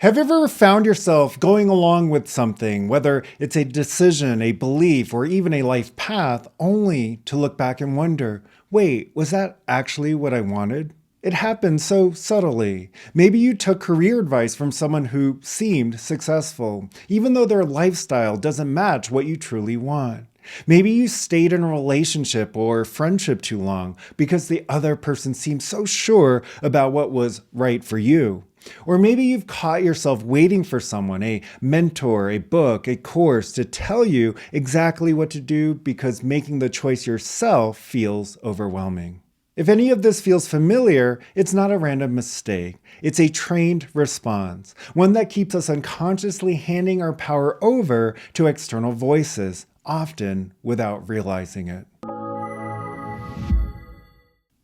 Have you ever found yourself going along with something, whether it's a decision, a belief, or even a life path, only to look back and wonder, wait, was that actually what I wanted? It happens so subtly. Maybe you took career advice from someone who seemed successful, even though their lifestyle doesn't match what you truly want. Maybe you stayed in a relationship or friendship too long because the other person seemed so sure about what was right for you. Or maybe you've caught yourself waiting for someone, a mentor, a book, a course, to tell you exactly what to do because making the choice yourself feels overwhelming. If any of this feels familiar, it's not a random mistake. It's a trained response, one that keeps us unconsciously handing our power over to external voices, often without realizing it.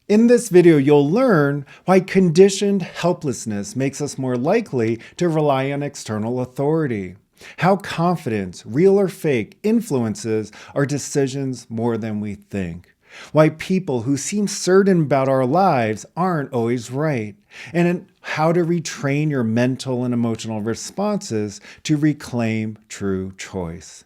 In this video, you'll learn why conditioned helplessness makes us more likely to rely on external authority, how confidence, real or fake, influences our decisions more than we think, why people who seem certain about our lives aren't always right, and how to retrain your mental and emotional responses to reclaim true choice.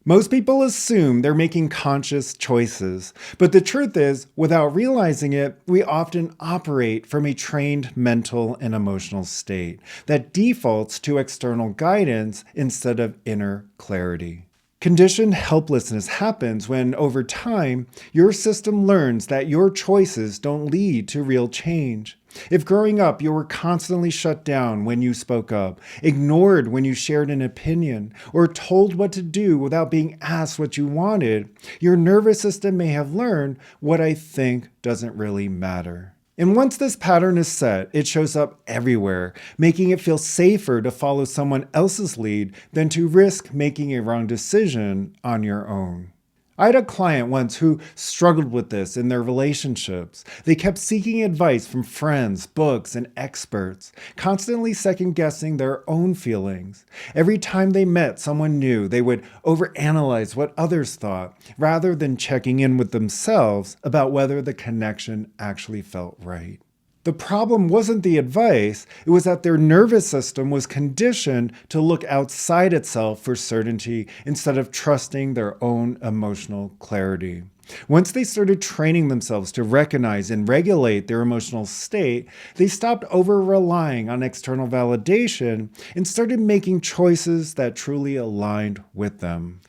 Most people assume they're making conscious choices, but the truth is, without realizing it, we often operate from a trained mental and emotional state that defaults to external guidance instead of inner clarity. Conditioned helplessness happens when, over time, your system learns that your choices don't lead to real change. If growing up you were constantly shut down when you spoke up, ignored when you shared an opinion, or told what to do without being asked what you wanted, your nervous system may have learned what I think doesn't really matter. And once this pattern is set, it shows up everywhere, making it feel safer to follow someone else's lead than to risk making a wrong decision on your own. I had a client once who struggled with this in their relationships. They kept seeking advice from friends, books, and experts, constantly second-guessing their own feelings. Every time they met someone new, they would overanalyze what others thought, rather than checking in with themselves about whether the connection actually felt right. The problem wasn't the advice, it was that their nervous system was conditioned to look outside itself for certainty instead of trusting their own emotional clarity. Once they started training themselves to recognize and regulate their emotional state, they stopped over-relying on external validation and started making choices that truly aligned with them.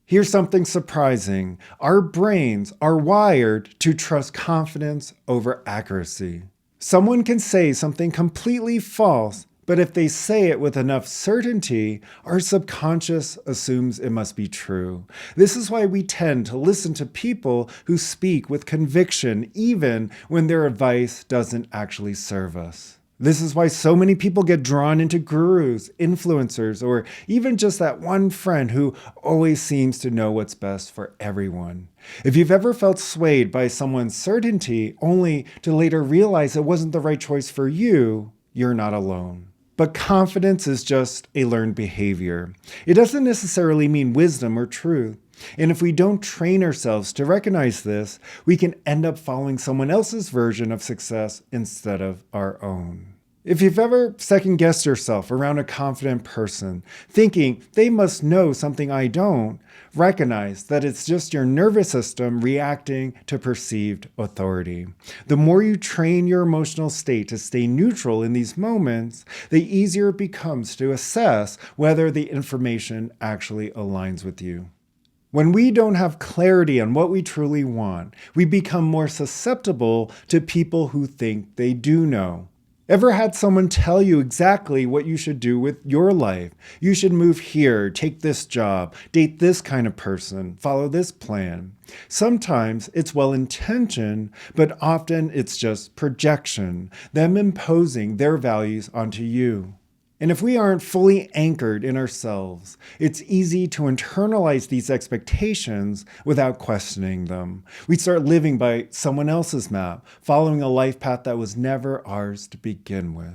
Here's something surprising. Our brains are wired to trust confidence over accuracy. Someone can say something completely false, but if they say it with enough certainty, our subconscious assumes it must be true. This is why we tend to listen to people who speak with conviction, even when their advice doesn't actually serve us. This is why so many people get drawn into gurus, influencers, or even just that one friend who always seems to know what's best for everyone. If you've ever felt swayed by someone's certainty only to later realize it wasn't the right choice for you, you're not alone. But confidence is just a learned behavior. It doesn't necessarily mean wisdom or truth. And if we don't train ourselves to recognize this, we can end up following someone else's version of success instead of our own. If you've ever second-guessed yourself around a confident person, thinking they must know something I don't, recognize that it's just your nervous system reacting to perceived authority. The more you train your emotional state to stay neutral in these moments, the easier it becomes to assess whether the information actually aligns with you. When we don't have clarity on what we truly want, we become more susceptible to people who think they do know. Ever had someone tell you exactly what you should do with your life? You should move here, take this job, date this kind of person, follow this plan. Sometimes it's well-intentioned, but often it's just projection, them imposing their values onto you. And if we aren't fully anchored in ourselves, it's easy to internalize these expectations without questioning them. We start living by someone else's map, following a life path that was never ours to begin with.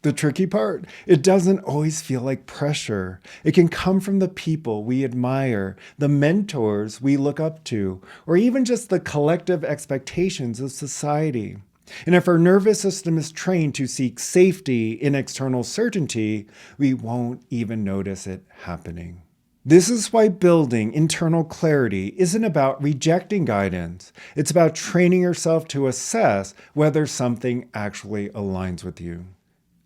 The tricky part, it doesn't always feel like pressure. It can come from the people we admire, the mentors we look up to, or even just the collective expectations of society. And if our nervous system is trained to seek safety in external certainty, we won't even notice it happening. This is why building internal clarity isn't about rejecting guidance. It's about training yourself to assess whether something actually aligns with you.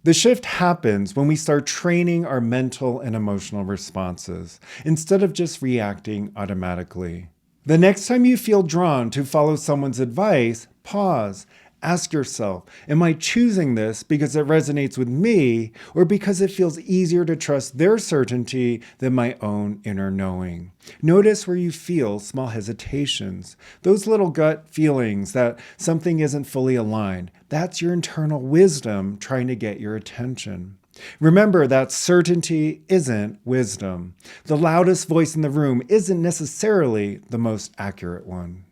The shift happens when we start training our mental and emotional responses instead of just reacting automatically. The next time you feel drawn to follow someone's advice, pause. Ask yourself, am I choosing this because it resonates with me or because it feels easier to trust their certainty than my own inner knowing? Notice where you feel small hesitations, those little gut feelings that something isn't fully aligned. That's your internal wisdom trying to get your attention. Remember that certainty isn't wisdom. The loudest voice in the room isn't necessarily the most accurate one.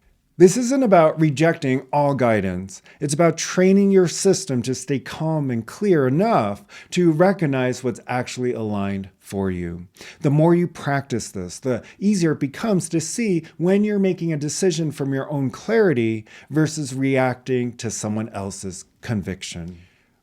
This isn't about rejecting all guidance. It's about training your system to stay calm and clear enough to recognize what's actually aligned for you. The more you practice this, the easier it becomes to see when you're making a decision from your own clarity versus reacting to someone else's conviction.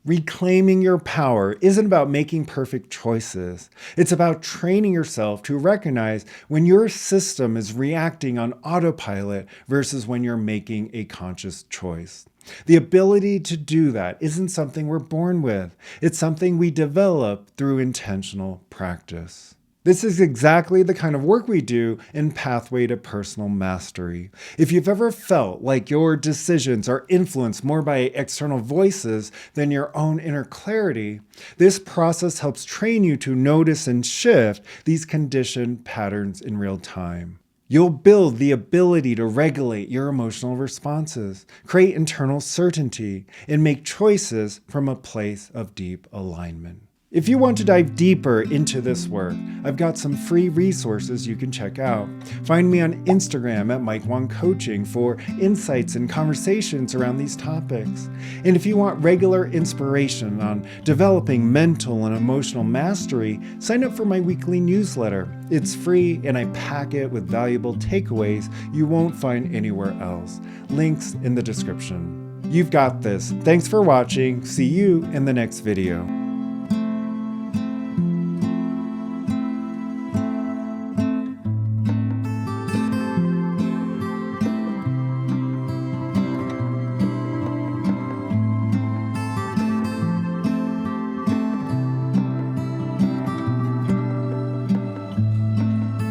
Reclaiming your power isn't about making perfect choices. It's about training yourself to recognize when your system is reacting on autopilot versus when you're making a conscious choice. The ability to do that isn't something we're born with. It's something we develop through intentional practice. This is exactly the kind of work we do in Pathway to Personal Mastery. If you've ever felt like your decisions are influenced more by external voices than your own inner clarity, this process helps train you to notice and shift these conditioned patterns in real time. You'll build the ability to regulate your emotional responses, create internal certainty, and make choices from a place of deep alignment. If you want to dive deeper into this work, I've got some free resources you can check out. Find me on Instagram at Mike Wang Coaching for insights and conversations around these topics. And if you want regular inspiration on developing mental and emotional mastery, sign up for my weekly newsletter. It's free and I pack it with valuable takeaways you won't find anywhere else. Links in the description. You've got this. Thanks for watching. See you in the next video.